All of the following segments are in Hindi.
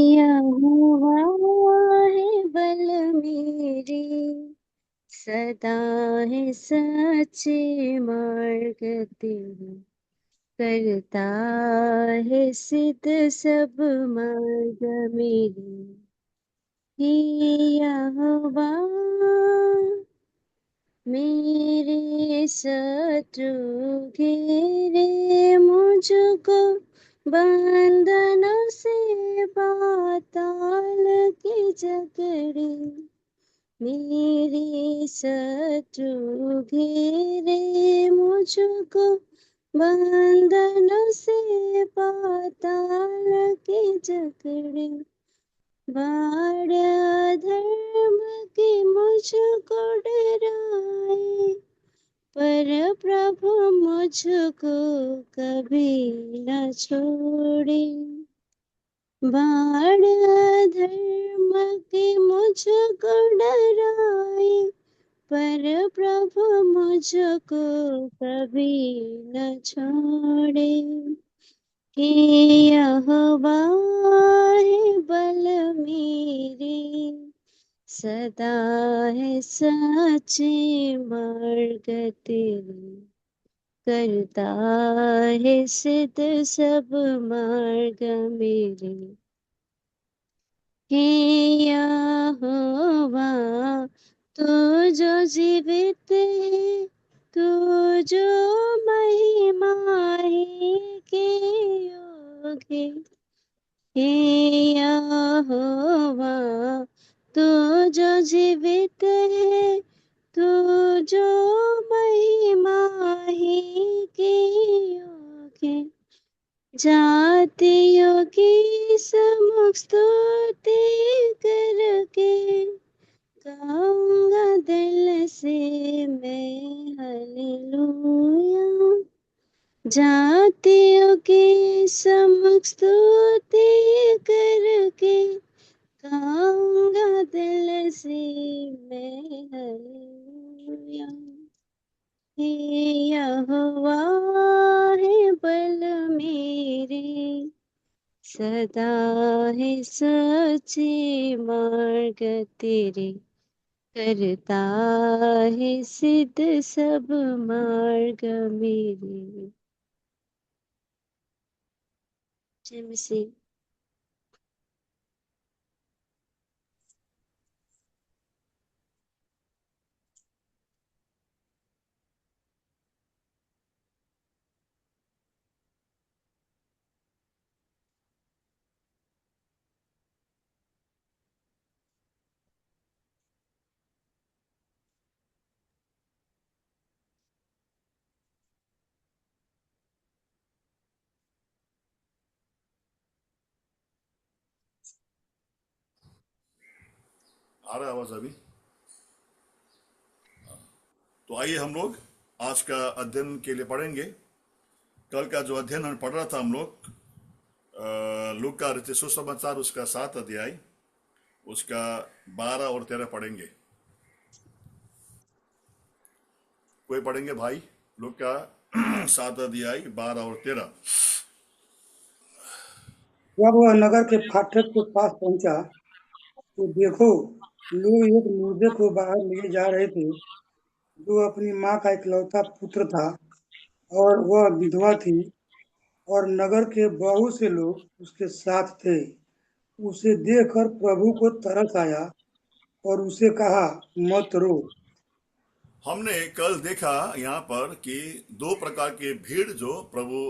यहोवा है बल मेरे, सदा है सच्चे मार्ग तेरे, करता है सिद्ध सब मार्ग मेरे। हे यहोवा, मेरे शत्रु घेरे मुझको, बंधनों से पाताल की जकड़ी। मेरे शत्रु घेरे मुझको, बंधनों से पाताल की जकड़ी। बाढ़ अधर्म की मुझको डराए, पर प्रभु मुझको कभी न छोड़े। बाढ़ अधर्म की मुझको डराए, पर प्रभु मुझको कभी न छोड़े। हे यहोवा है बल मेरे, सदा है सच्चे मार्ग तेरे, करता है सिद्ध सब मार्ग मेरे। हे यहोवा, तू जो जीवित है, तू जो महिमा है के योग्य। हे यहोवा, तू जो जीवित है, तू जो महिमा है के योग्य। जातियों की सम्मुख स्तुति करके, गाऊंगा दिल से मैं हालेलुया। जातियों की सम्मुख स्तुति करके, गाऊंगा दिल से मैं हालेलुया। हे यहोवा है बल मेरे, सदा है सच्चे मार्ग तेरे, करता है सिद्ध सब मार्ग मेरे। जय मसीह। आ रहा है आवाज अभी? तो आइए हम लोग आज का अध्ययन के लिए पढ़ेंगे। कल का जो अध्ययन हम पढ़ रहा था हम लोग, लूका का रचित सुसमाचार उसका 7 अध्याय, उसका 12 और 13 पढ़ेंगे। कोई पढ़ेंगे भाई? लूका का 7 अध्याय 12 और 13। जब वह नगर के फाटक के पास पहुंचा तो देखो, लोग एक मुर्दे को बाहर लिए जा रहे थे, जो अपनी माँ का इकलौता पुत्र था, और वह विधवा थी। और नगर के बहुत से लोग उसके साथ थे। उसे देखकर प्रभु को तरस आया और उसे कहा, मत रो। हमने कल देखा यहाँ पर कि दो प्रकार के भीड़ जो प्रभु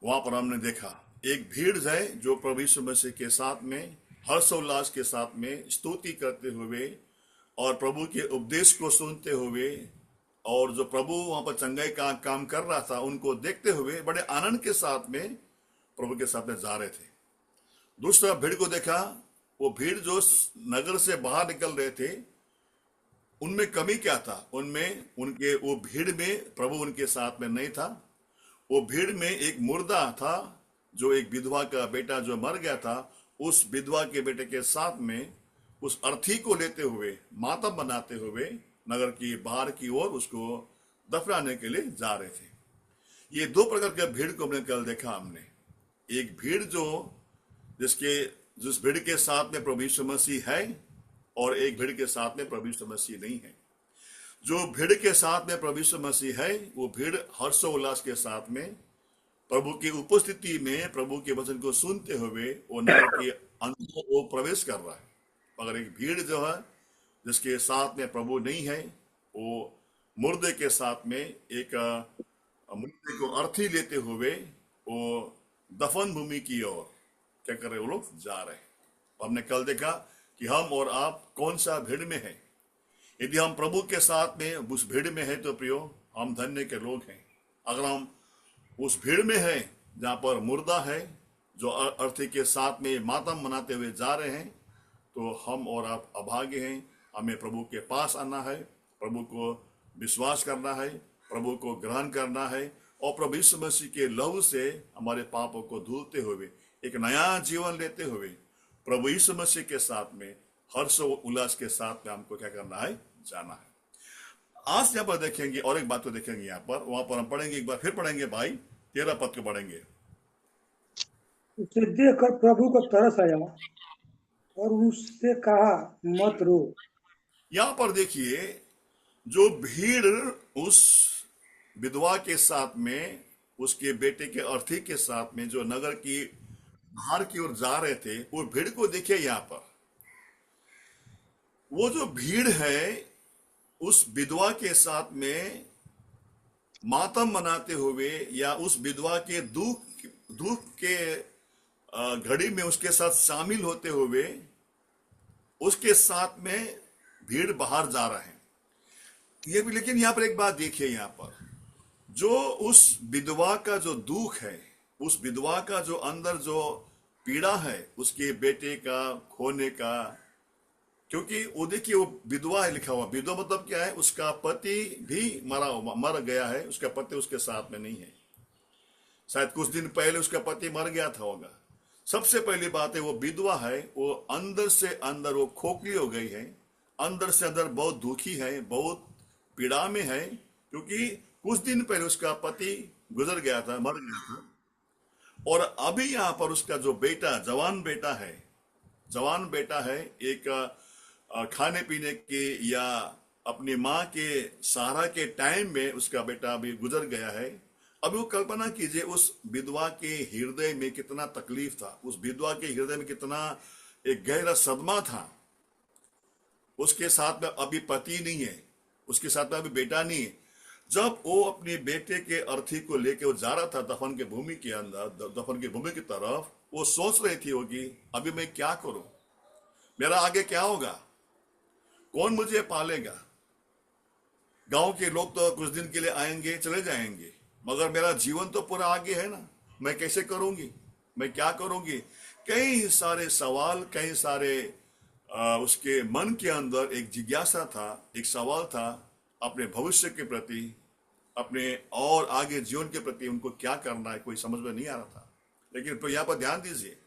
वहां पर हमने देखा। एक भीड़ है जो प्रभु यीशु मसीह के साथ में हर्षोल्लास के साथ में स्तुति करते हुए और प्रभु के उपदेश को सुनते हुए, और जो प्रभु वहां पर चंगाई का काम कर रहा था उनको देखते हुए बड़े आनंद के साथ में प्रभु के साथ में जा रहे थे। दूसरा भीड़ को देखा, वो भीड़ जो नगर से बाहर निकल रहे थे, उनमें कमी क्या था? उनमें उनके वो भीड़ में प्रभु उनके साथ में नहीं था। वो भीड़ में एक मुर्दा था, जो एक विधवा का बेटा जो मर गया था, उस विधवा के बेटे के साथ में उस अर्थी को लेते हुए, मातम बनाते हुए नगर की बाहर की ओर उसको दफनाने के लिए जा रहे थे। ये दो प्रकार के भीड़ को हमने कल देखा हमने। एक भीड़ जो जिस भीड़ के साथ में प्रभु यीशु मसीह है और एक भीड़ के साथ में प्रभु यीशु मसीह नहीं है। जो भीड़ के साथ में प्रभु यीशु मसीह है वो भीड़ हर्षोल्लास के साथ में प्रभु की उपस्थिति में प्रभु के वचन को सुनते हुए वो नगर के अंदर वो प्रवेश कर रहा है। मगर एक भीड़ जो है जिसके साथ में प्रभु नहीं है वो मुर्दे के साथ में एक मुर्दे को अर्थी लेते हुए वो दफन भूमि की ओर क्या कर रहे वो लोग जा रहे हैं। हमने कल देखा कि हम और आप कौन सा भीड़ में है। यदि हम प्रभु के साथ में उस भीड़ में है तो प्रियो हम धन्य के लोग हैं। अगर हम उस भीड़ में है जहाँ पर मुर्दा है जो अर्थी के साथ में मातम मनाते हुए जा रहे हैं तो हम और आप अभागे हैं। हमें प्रभु के पास आना है, प्रभु को विश्वास करना है, प्रभु को ग्रहण करना है और प्रभु यीशु मसीह के लहू से हमारे पापों को धुलते हुए एक नया जीवन लेते हुए प्रभु यीशु मसीह के साथ में हर्ष उल्लास के साथ में हमको क्या करना है, जाना है। आज यहाँ पर देखेंगे और एक बात को देखेंगे यहाँ पर, वहां पर हम पढ़ेंगे, एक बार फिर पढ़ेंगे भाई 13 पद को पढ़ेंगे। उसे देखकर प्रभु को तरस आया और उससे कहा मत रो। यहाँ पर देखिए जो भीड़ उस विधवा के साथ में उसके बेटे के अर्थी के साथ में जो नगर की बाहर की ओर जा रहे थे वो भीड़ को देखिए। यहाँ पर वो जो भीड़ है उस विधवा के साथ में मातम मनाते हुए या उस विधवा के दुख के घड़ी में उसके साथ शामिल होते हुए उसके साथ में भीड़ बाहर जा रहे हैं। ये भी, लेकिन यहाँ पर एक बात देखिए, यहाँ पर जो उस विधवा का जो दुख है, उस विधवा का जो अंदर जो पीड़ा है उसके बेटे का खोने का, क्योंकि वो देखिए वो विधवा है लिखा हुआ। विधवा मतलब क्या है, उसका पति भी मर गया है, उसका पति उसके साथ में नहीं है। शायद कुछ दिन पहले उसका पति मर गया था होगा। सबसे पहली बात है वो विधवा है, वो अंदर से अंदर वो खोखली हो गई है, अंदर से अंदर बहुत दुखी है, बहुत पीड़ा में है, क्योंकि कुछ दिन पहले उसका पति गुजर गया था, मर गया था। और अभी यहाँ पर उसका जो बेटा, जवान बेटा है, एक खाने पीने के या अपनी माँ के सहारा के टाइम में उसका बेटा अभी गुजर गया है। अभी वो कल्पना कीजिए उस विधवा के हृदय में कितना तकलीफ था, उस विधवा के हृदय में कितना एक गहरा सदमा था। उसके साथ में अभी पति नहीं है, उसके साथ में अभी बेटा नहीं है। जब वो अपने बेटे के अर्थी को लेके वो जा रहा था दफन की भूमि के अंदर, दफन की भूमि की तरफ, वो सोच रही थी होगी अभी मैं क्या करूं, मेरा आगे क्या होगा, कौन मुझे पालेगा। गांव के लोग तो कुछ दिन के लिए आएंगे चले जाएंगे, मगर मेरा जीवन तो पूरा आगे है ना, मैं कैसे करूंगी, मैं क्या करूंगी। कई सारे सवाल, कई सारे उसके मन के अंदर एक जिज्ञासा था, एक सवाल था अपने भविष्य के प्रति, अपने और आगे जीवन के प्रति उनको क्या करना है, कोई समझ में नहीं आ रहा था। लेकिन तो यहाँ पर ध्यान दीजिए,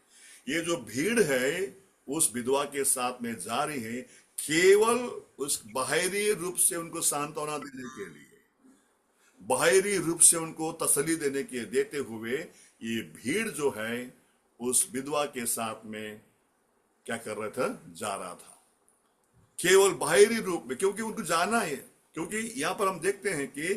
ये जो भीड़ है उस विधवा के साथ में जा रही है केवल उस बाहरी रूप से उनको सांत्वना देने के लिए, बाहरी रूप से उनको तसल्ली देते हुए ये भीड़ जो है उस विधवा के साथ में क्या कर रहा था, जा रहा था केवल बाहरी रूप में, क्योंकि उनको जाना है। क्योंकि यहाँ पर हम देखते हैं कि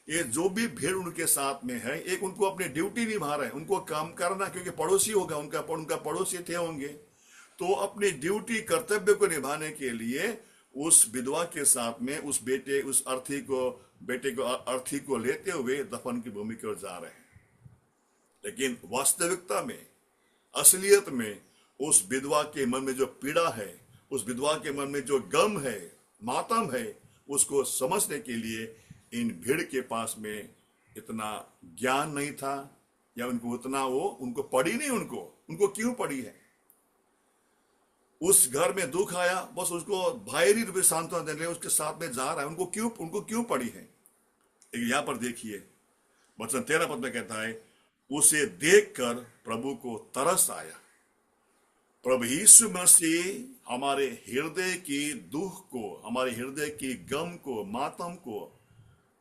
ये जो भी भीड़ उनके साथ में है, एक उनको अपनी ड्यूटी निभा रहा है, उनको काम करना, क्योंकि पड़ोसी होगा उनका पड़ोसी थे होंगे, तो अपनी ड्यूटी कर्तव्य को निभाने के लिए उस विधवा के साथ में उस बेटे को अर्थी को लेते हुए दफन की भूमि की ओर जा रहे हैं। लेकिन वास्तविकता में, असलियत में उस विधवा के मन में जो पीड़ा है, उस विधवा के मन में जो गम है, मातम है, उसको समझने के लिए इन भीड़ के पास में इतना ज्ञान नहीं था, या उनको उतना उनको पड़ी नहीं, उनको क्यों पड़ी है। उस घर में दुख आया, बस उसको बाहरी रूप से सांत्वना देने उसके साथ में जा रहा है, उनको क्यों पड़ी है। यहाँ पर देखिए वचन 13 पद में कहता है, उसे देखकर प्रभु को तरस आया। प्रभु यीशु मसीह हमारे हृदय की दुख को, हमारे हृदय की गम को, मातम को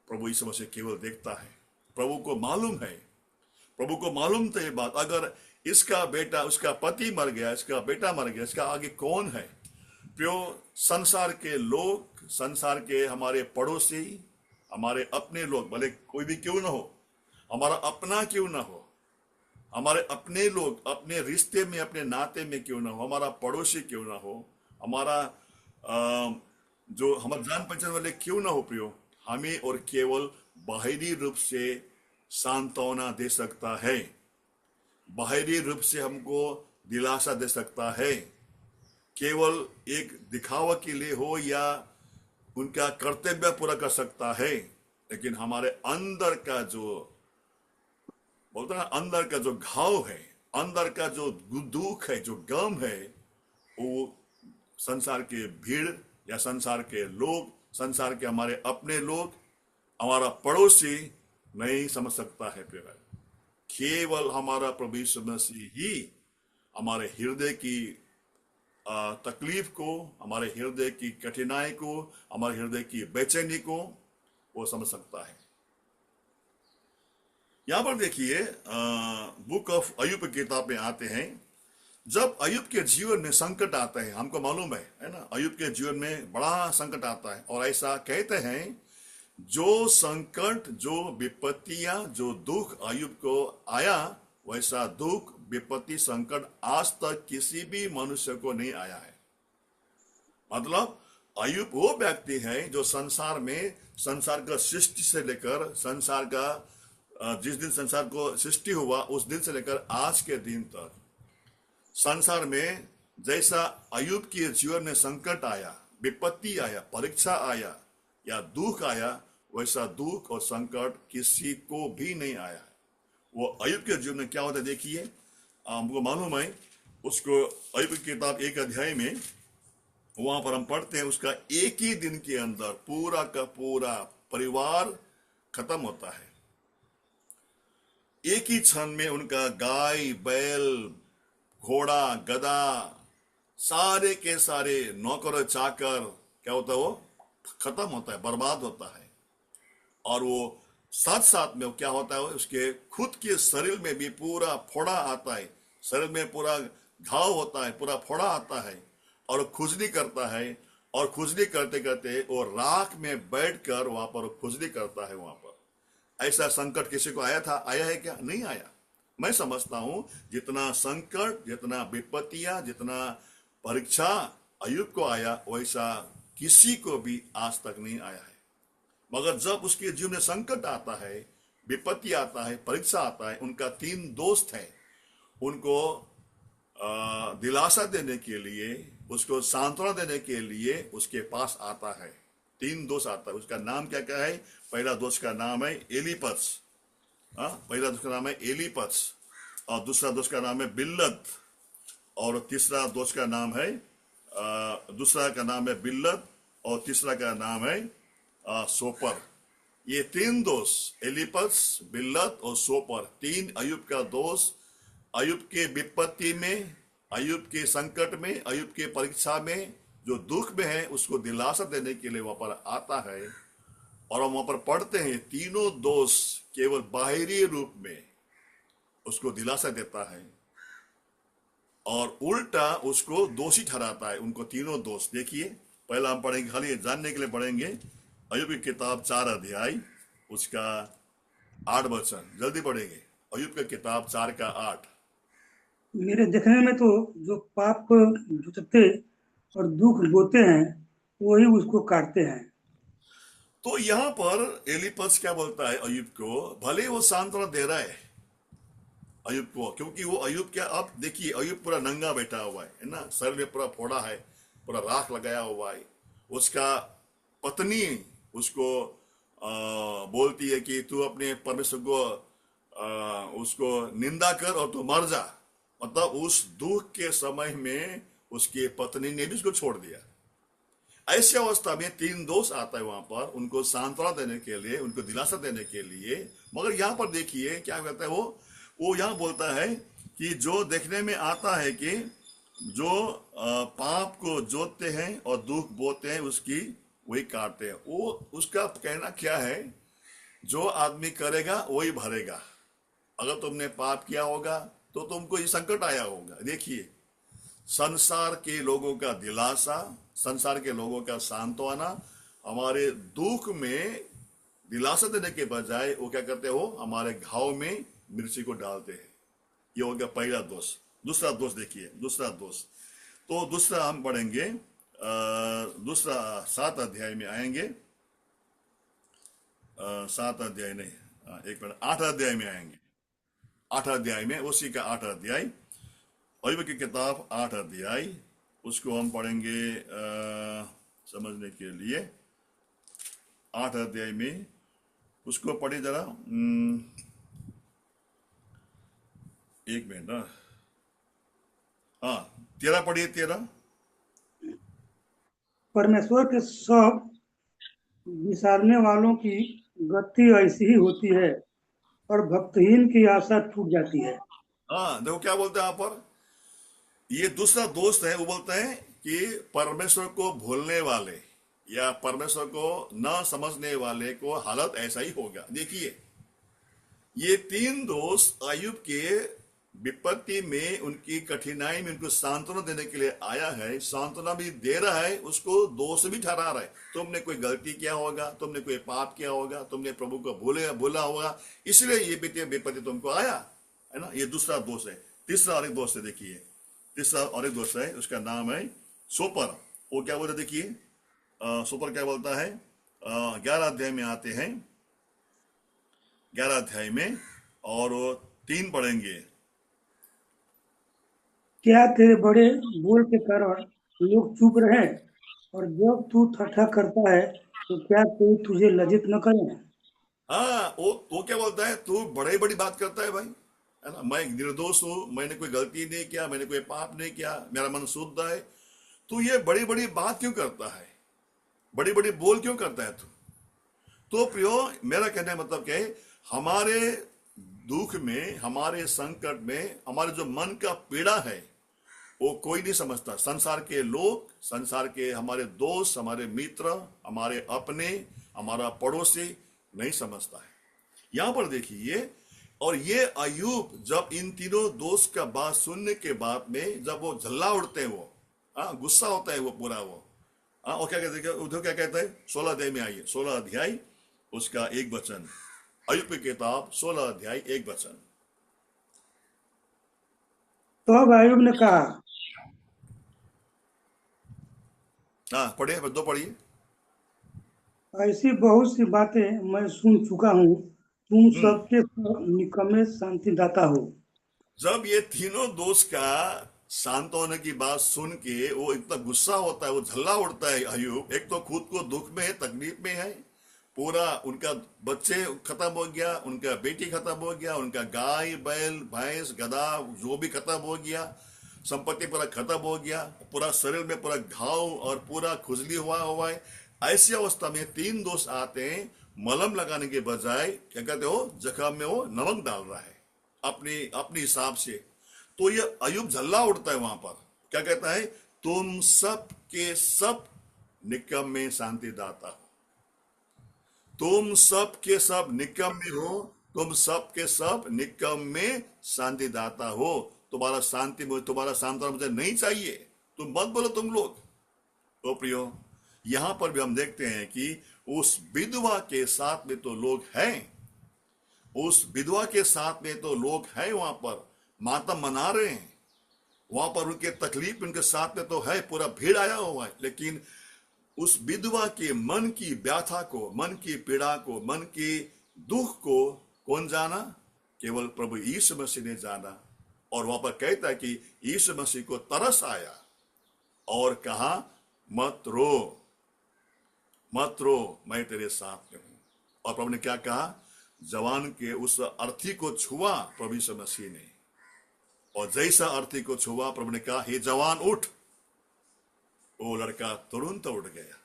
प्रभु यीशु मसीह केवल देखता है। प्रभु को मालूम है, प्रभु को मालूम था ये बात, अगर इसका बेटा, उसका पति मर गया, इसका बेटा मर गया, इसका आगे कौन है? प्रियो, संसार के लोग, संसार के हमारे पड़ोसी, हमारे अपने लोग, भले कोई भी क्यों ना हो, हमारा अपना क्यों ना हो, हमारे अपने लोग, अपने रिश्ते में, अपने नाते में क्यों ना हो, हमारा पड़ोसी क्यों ना हो, हमारा जो हमारे जान पहचान वाले क्यों ना हो प्रियो, हमें और केवल बाहरी रूप से सांत्वना दे सकता है, बाहरी रूप से हमको दिलासा दे सकता है, केवल एक दिखावा के लिए हो या उनका कर्तव्य पूरा कर सकता है, लेकिन हमारे अंदर का जो बोलते हैं अंदर का जो घाव है, अंदर का जो दुख है, जो गम है, वो संसार के भीड़ या संसार के लोग, संसार के हमारे अपने लोग, हमारा पड़ोसी नहीं समझ सकता है। फिर केवल हमारा प्रभु यीशु मसीह ही हमारे हृदय की तकलीफ को, हमारे हृदय की कठिनाई को, हमारे हृदय की बेचैनी को वो समझ सकता है। यहां पर देखिए, बुक ऑफ अय्यूब की किताब में आते हैं, जब अय्यूब के जीवन में संकट आता है, हमको मालूम है ना, अय्यूब के जीवन में बड़ा संकट आता है, और ऐसा कहते हैं जो संकट, जो विपत्तियां, जो दुख अय्यूब को आया, वैसा दुख, विपत्ति, संकट आज तक किसी भी मनुष्य को नहीं आया है। मतलब अय्यूब वो व्यक्ति है जो संसार में, संसार का सृष्टि से लेकर, संसार का जिस दिन संसार को सृष्टि हुआ उस दिन से लेकर आज के दिन तक संसार में जैसा अय्यूब के जीवन में संकट आया, विपत्ति आया, परीक्षा आया या दुख आया, वैसा दुख और संकट किसी को भी नहीं आया है। वो अय्यूब के जीवन में क्या होता है देखिए, हमको मालूम है, उसको अय्यूब की किताब 1 अध्याय में वहां पर हम पढ़ते हैं, उसका एक ही दिन के अंदर पूरा का पूरा परिवार खत्म होता है। एक ही क्षण में उनका गाय, बैल, घोड़ा, गधा, सारे के सारे नौकर चाकर क्या होता है, वो खत्म होता है, बर्बाद होता है। और वो साथ साथ में क्या होता है, उसके खुद के शरीर में भी पूरा फोड़ा आता है, शरीर में पूरा घाव होता है, पूरा फोड़ा आता है, और खुजली करता है, और खुजली करते करते वो राख में बैठकर वहां पर खुजली करता है। वहां पर ऐसा संकट किसी को आया था? आया है क्या? नहीं आया। मैं समझता हूं जितना संकट, जितना विपत्तियां, जितना परीक्षा अय्यूब को आया, वैसा किसी को भी आज तक नहीं आया है। मगर जब उसके जीवन में संकट आता है, विपत्ति आता है, परीक्षा आता है, उनका 3 दोस्त है, उनको दिलासा देने के लिए, उसको सांत्वना देने के लिए उसके पास आता है। 3 दोस्त आता है। उसका नाम क्या क्या है? पहला दोस्त का नाम है एलीपस, पहला दोस्त का नाम है एलीपस, और दूसरा दोस्त का नाम है बिल्लद, और तीसरा दोस्त का नाम है दूसरा का नाम है बिल्लद, और तीसरा का नाम है सोपर। ये 3 दोस्त, एलीपस, बिल्लद और सोपर, 3 अय्यूब का दोस्त, अय्यूब के विपत्ति में, अय्यूब के संकट में, अय्यूब के परीक्षा में, जो दुख में है, उसको दिलासा देने के लिए वहां पर आता है। और हम वहां पर पढ़ते हैं, तीनों दोस्त केवल बाहरी रूप में उसको दिलासा देता है, और उल्टा उसको दोषी ठहराता है। उनको तीनों दोस्त देखिए, पहला हम पढ़ेंगे, खाली जानने के लिए पढ़ेंगे, अय्यूब की किताब 4 अध्याय उसका 8 वचन, जल्दी पढ़ेंगे। अय्यूब की किताब 4 का 8। मेरे देखने में तो जो पाप जोतते और दुख बोते हैं वही उसको काटते हैं। तो यहां पर एलीपस क्या बोलता है अय्यूब को, भले वो सांत्वना दे रहा है अय्यूब को, क्योंकि वो अय्यूब क्या, अब देखिए अय्यूब पूरा नंगा बैठा हुआ है ना, सर में पूरा फोड़ा है, पूरा राख लगाया हुआ है। उसका पत्नी उसको बोलती है कि तू अपने परमेश्वर को उसको निंदा कर और तू मर जा। मतलब उस दुख के समय में उसकी पत्नी ने भी उसको छोड़ दिया। ऐसी अवस्था में 3 दोस्त आता है वहां पर, उनको सांत्वना देने के लिए, उनको दिलासा देने के लिए। मगर यहाँ पर देखिए क्या कहता है वो यहाँ बोलता है कि जो देखने में आता है कि जो पाप को जोतते हैं और दुख बोते हैं उसकी वही काटते हैं। वो उसका कहना क्या है, जो आदमी करेगा वही भरेगा। अगर तुमने पाप किया होगा तो तुमको ये संकट आया होगा। देखिए, संसार के लोगों का दिलासा, संसार के लोगों का सांत्वना, हमारे दुख में दिलासा देने के बजाय वो क्या करते हो, हमारे घाव में मिर्ची को डालते हैं। ये हो गया पहला दोष। दूसरा दोष देखिए, दूसरा दोष, तो दूसरा हम पढ़ेंगे दूसरा 7 अध्याय में आएंगे। 7 अध्याय नहीं, एक मिनट, 8 अध्याय में आएंगे। 8 अध्याय में, उसी का 8 अध्याय, अय्यूब की किताब 8 अध्याय, उसको हम पढ़ेंगे समझने के लिए। 8 अध्याय में उसको पढ़े जरा, एक मिनट। हाँ, 13 पढ़िए, 13। परमेश्वर के सब विसारने वालों की गति ऐसी ही होती है और भक्तहीन की आशा टूट जाती है। हाँ, देखो क्या बोलते हैं यहाँ पर, ये दूसरा दोस्त है। वो बोलते हैं कि परमेश्वर को भूलने वाले या परमेश्वर को न समझने वाले को हालत ऐसा ही होगा। देखिए, ये 3 दोस्त अय्यूब के विपत्ति में, उनकी कठिनाई में उनको सांत्वना देने के लिए आया है। सांत्वना भी दे रहा है, उसको दोष भी ठहरा रहा है। तुमने कोई गलती किया होगा, तुमने कोई पाप किया होगा, तुमने प्रभु को भूला होगा, इसलिए ये विपत्ति तुमको आया है ना। ये दूसरा दोष है। तीसरा और एक दोष है, देखिए, तीसरा और एक दोष है, उसका नाम है सोपर। वो क्या बोलता है, देखिए, सोपर क्या बोलता है। 11 अध्याय में आते हैं, 11 अध्याय में, और 3 पढ़ेंगे। क्या तेरे बड़े बोल के कारण लोग चुप रहे, और जब तू ठट्ठा करता है तो क्या कोई तुझे लज्जित न करे? हाँ, वो क्या बोलता है, तू बड़ी बड़ी बात करता है भाई, है ना। मैं निर्दोष हूं, मैंने कोई गलती नहीं किया, मैंने कोई पाप नहीं किया, मेरा मन शुद्ध है। तू ये बड़ी बड़ी बात क्यों करता है, बड़ी बड़ी बोल क्यों करता है तू? तो प्रियो, मेरा कहने का मतलब क्या है, हमारे दुख में, हमारे संकट में, हमारे जो मन का पीड़ा है, वो कोई नहीं समझता। संसार के लोग, संसार के हमारे दोस्त, हमारे मित्र, हमारे अपने, हमारा पड़ोसी नहीं समझता है। यहां पर देखिए, और ये अय्यूब जब इन तीनों दोस्त का बात सुनने के बाद में, जब वो झल्ला उड़ते हैं, वो गुस्सा होता है वो पूरा, वो और क्या कहते हैं, उधर क्या कहता है, 16 अध्याय में आइए, 16 अध्याय उसका 1 वचन, अय्यूब की किताब 16 अध्याय 1 वचन। तो अब अय्यूब ने कहा, हाँ पढ़िए, 2 पढ़िए। ऐसी बहुत सी बातें मैं सुन चुका हूँ, तुम हम्म सबके सब निकम्मे शांतिदाता हो। जब ये तीनों दोस्त का शांत होने की बात सुन के वो इतना गुस्सा होता है, वो झल्ला उड़ता है अय्यूब। एक तो खुद को दुख में है, तकलीफ में है, पूरा उनका बच्चे खत्म हो गया, उनका बेटी खत्म हो गया, उनका गाय बैल भैंस गधा जो भी खत्म हो गया, संपत्ति पूरा खत्म हो गया, पूरा शरीर में पूरा घाव और पूरा खुजली हुआ है। ऐसी अवस्था में 3 दोस्त आते हैं, मलम लगाने के बजाय क्या कहते हो, जख्म में वो नमक डाल रहा है अपने हिसाब से। तो ये अय्यूब झल्ला उड़ता है वहां पर, क्या कहता है, तुम सब के सब निकम्मे शांतिदाता हो, तुम सब के सब निकम्मे हो, तुम सब के सब निकम्मे शांतिदाता हो। तुम्हारा शांति मुझे, तुम्हारा सांत्वना मुझे नहीं चाहिए, तुम मत बोलो तुम लोग। तो प्रियो, यहां पर भी हम देखते हैं कि उस विधवा के साथ में तो लोग हैं, उस विधवा के साथ में तो लोग हैं, वहां पर मातम मना रहे हैं, वहां पर उनके तकलीफ उनके साथ में तो है, पूरा भीड़ आया हुआ है। लेकिन उस विधवा के मन की व्यथा को, मन की पीड़ा को, मन के दुख को कौन जाना? केवल प्रभु यीशु मसीह ने जाना। और वहां पर कहता है कि यीशु मसीह को तरस आया और कहा, मत रो, मत रो, मैं तेरे साथ में हूं। और प्रभु ने क्या कहा? जवान के उस अर्थी को छुआ प्रभु यीशु मसीह ने, और जैसा अर्थी को छुआ, प्रभु ने कहा, हे जवान उठ। वो लड़का तुरंत उठ गया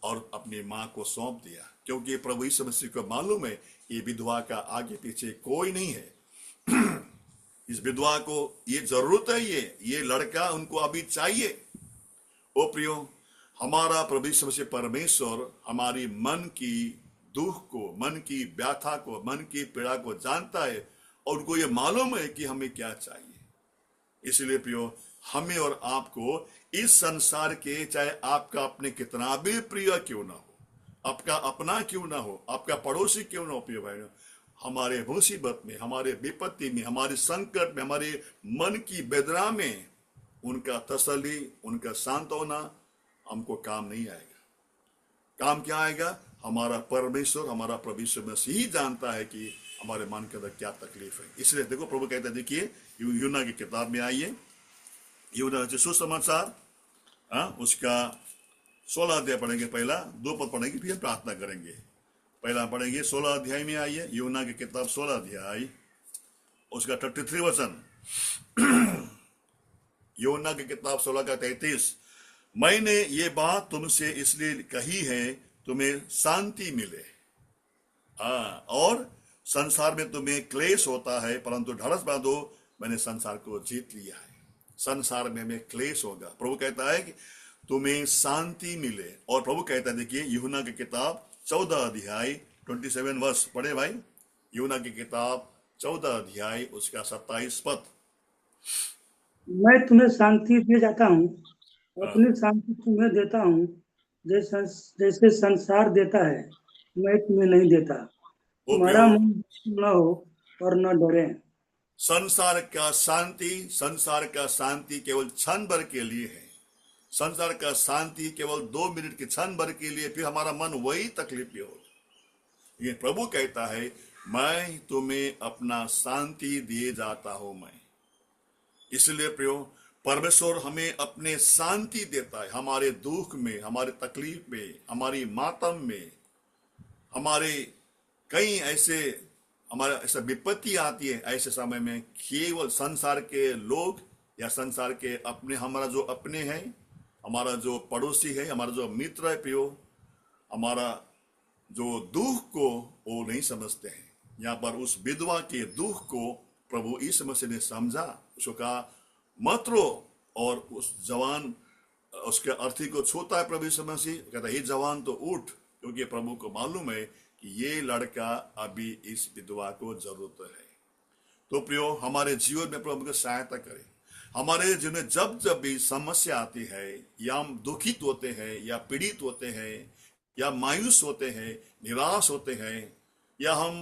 और अपनी मां को सौंप दिया, क्योंकि प्रभु यीशु मसीह को मालूम है ये विधवा का आगे पीछे कोई नहीं है। इस विधवा को ये जरूरत है, ये लड़का उनको अभी चाहिए। ओ प्रियो, हमारा प्रभु यीशु मसीह परमेश्वर हमारी मन की दुख को, मन की व्यथा को, मन की पीड़ा को जानता है, और उनको ये मालूम है कि हमें क्या चाहिए। इसलिए प्रियो, हमें और आपको इस संसार के, चाहे आपका अपने कितना भी प्रिय क्यों ना हो, आपका अपना क्यों ना हो, आपका पड़ोसी क्यों ना हो, प्रिय भाइयों, हमारे मुसीबत में, हमारे विपत्ति में, हमारे संकट में, हमारे मन की वेदना में उनका तसल्ली, उनका सांत्वना हमको काम नहीं आएगा। काम क्या आएगा? हमारा परमेश्वर, हमारा प्रभु यीशु मसीह ही जानता है कि हमारे मन के अंदर क्या तकलीफ है। इसलिए देखो, प्रभु कहते हैं, देखिए यूना की किताब में आइए, यूना सुसमाचार, उसका 16 अध्याय पढ़ेंगे, पहला 2 पद पढ़ेंगे, फिर प्रार्थना करेंगे। पहला पढ़ेंगे 16 अध्याय में आइए, यूना की किताब 16 अध्याय, उसका 33 वचन। यूना की किताब 16 का 33, मैंने ये बात तुमसे इसलिए कही है तुम्हें शांति मिले, और संसार में तुम्हें क्लेश होता है, परंतु ढाढ़स बांधो, मैंने संसार को जीत लिया है। संसार में हमें क्लेश होगा, प्रभु कहता है कि तुम्हें शांति मिले। और प्रभु कहता है, देखिए यूहन्ना की किताब 14 अध्याय 27 वर्ष पढ़े भाई, यूहन्ना की किताब 14 अध्याय उसका 27 पद। मैं तुम्हें शांति दे जाता हूँ, अपनी शांति तुम्हें देता हूँ, जैसे संसार देता है मैं तुम्हें नहीं देता। तुम्हारा मन न हो और न डरे। संसार का शांति केवल क्षण भर के लिए है। संसार का शांति केवल 2 मिनट के क्षण भर के लिए, फिर हमारा मन वही तकलीफ में हो। ये प्रभु कहता है, मैं तुम्हें अपना शांति दिए जाता हूं मैं। इसलिए प्रियो, परमेश्वर हमें अपने शांति देता है, हमारे दुख में, हमारे तकलीफ में, हमारी मातम में, हमारे कई ऐसे हमारे ऐसा विपत्ति आती है, ऐसे समय में केवल संसार के लोग या संसार के अपने, हमारा जो अपने हैं, हमारा जो पड़ोसी है, हमारा जो मित्र है प्रियो, हमारा जो दुख को वो नहीं समझते हैं। यहाँ पर उस विधवा के दुख को प्रभु यीशु मसीह ने समझा, उसको कहा मत रो, और उस जवान उसके अर्थी को छूता है प्रभु यीशु मसीह, कहता है ये जवान तो उठ, क्योंकि प्रभु को मालूम है कि ये लड़का अभी इस विधवा को जरूरत है। तो प्रियो, हमारे जीवन में प्रभु की सहायता करें। हमारे जीवन में जब जब भी समस्या आती है, या हम दुखित होते हैं, या पीड़ित होते हैं, या मायूस होते हैं, निराश होते हैं, या हम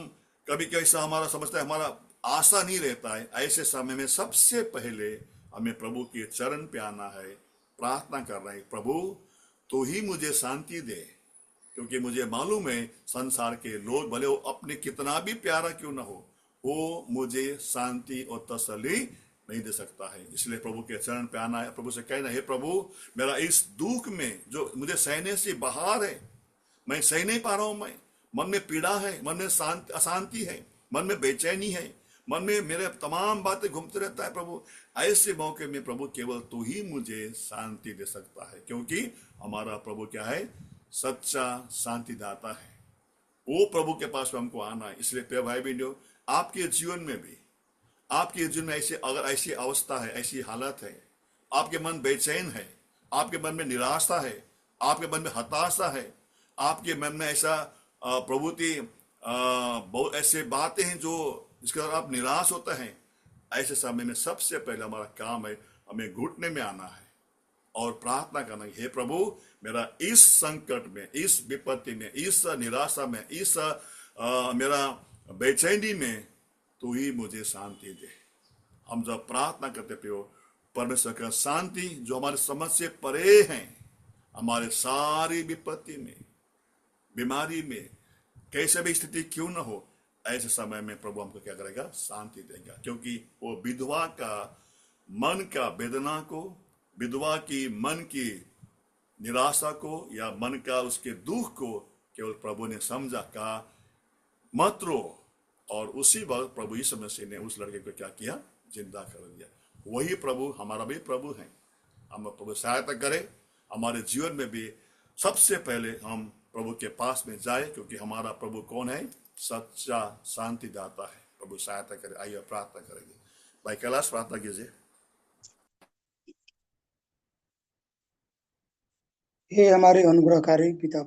कभी कैसा हमारा समझता है हमारा आशा नहीं रहता है, ऐसे समय में सबसे पहले हमें प्रभु के चरण पे आना है, प्रार्थना कर रहे हैं, प्रभु तो ही मुझे शांति दे, क्योंकि मुझे मालूम है संसार के लोग भले वो अपने कितना भी प्यारा क्यों ना हो, वो मुझे शांति और तसल्ली नहीं दे सकता है। इसलिए प्रभु के चरण पे आना है, प्रभु से कहना है, प्रभु मेरा इस दुख में जो मुझे सहने से बाहर है, मैं सह नहीं पा रहा हूं, मैं मन में पीड़ा है, मन में अशांति है, मन में बेचैनी है, मन में मेरे तमाम बातें घूमते रहता है। प्रभु ऐसे मौके में प्रभु केवल तू ही मुझे शांति दे सकता है, क्योंकि हमारा प्रभु क्या है, सच्चा शांति दाता है। वो प्रभु के पास हमको आना है। इसलिए प्रिय भाई बहनों, आपके जीवन में भी, आपके जीवन में ऐसे अगर ऐसी अवस्था है, ऐसी हालत है, आपके मन बेचैन है, आपके मन में निराशा है, आपके मन में हताशा है, आपके मन में ऐसा प्रभुति बहुत ऐसे बातें हैं जो जिसके द्वारा आप निराश होते हैं, ऐसे समय में सबसे पहले हमारा काम है हमें घुटने में आना है और प्रार्थना करना है, हे प्रभु मेरा इस संकट में, इस विपत्ति में, इस निराशा में, इस मेरा बेचैनी में तू ही मुझे शांति दे। हम जब प्रार्थना करते पे परमेश्वर का शांति जो हमारे समझ से परे हैं, हमारे सारी विपत्ति में, बीमारी में, कैसे भी स्थिति क्यों न हो, ऐसे समय में प्रभु हमको क्या करेगा, शांति देगा। क्योंकि वो विधवा का मन का वेदना को, विधवा की मन की निराशा को, या मन का उसके दुख को केवल प्रभु ने समझा, कहा मत रो, और उसी वक्त प्रभु यीशु मसीह ने उस लड़के को क्या किया, जिंदा कर दिया। वही प्रभु हमारा भी प्रभु है। हम प्रभु सहायता करें, हमारे जीवन में भी सबसे पहले हम प्रभु के पास में जाए, क्योंकि हमारा प्रभु कौन है, सच्चा शांति दाता है। प्रभु सहायता करे। आइए प्रार्थना करेंगे। भाई कैलाश प्रार्थना कीजिए। हे हमारे अनुग्रहकारी पिता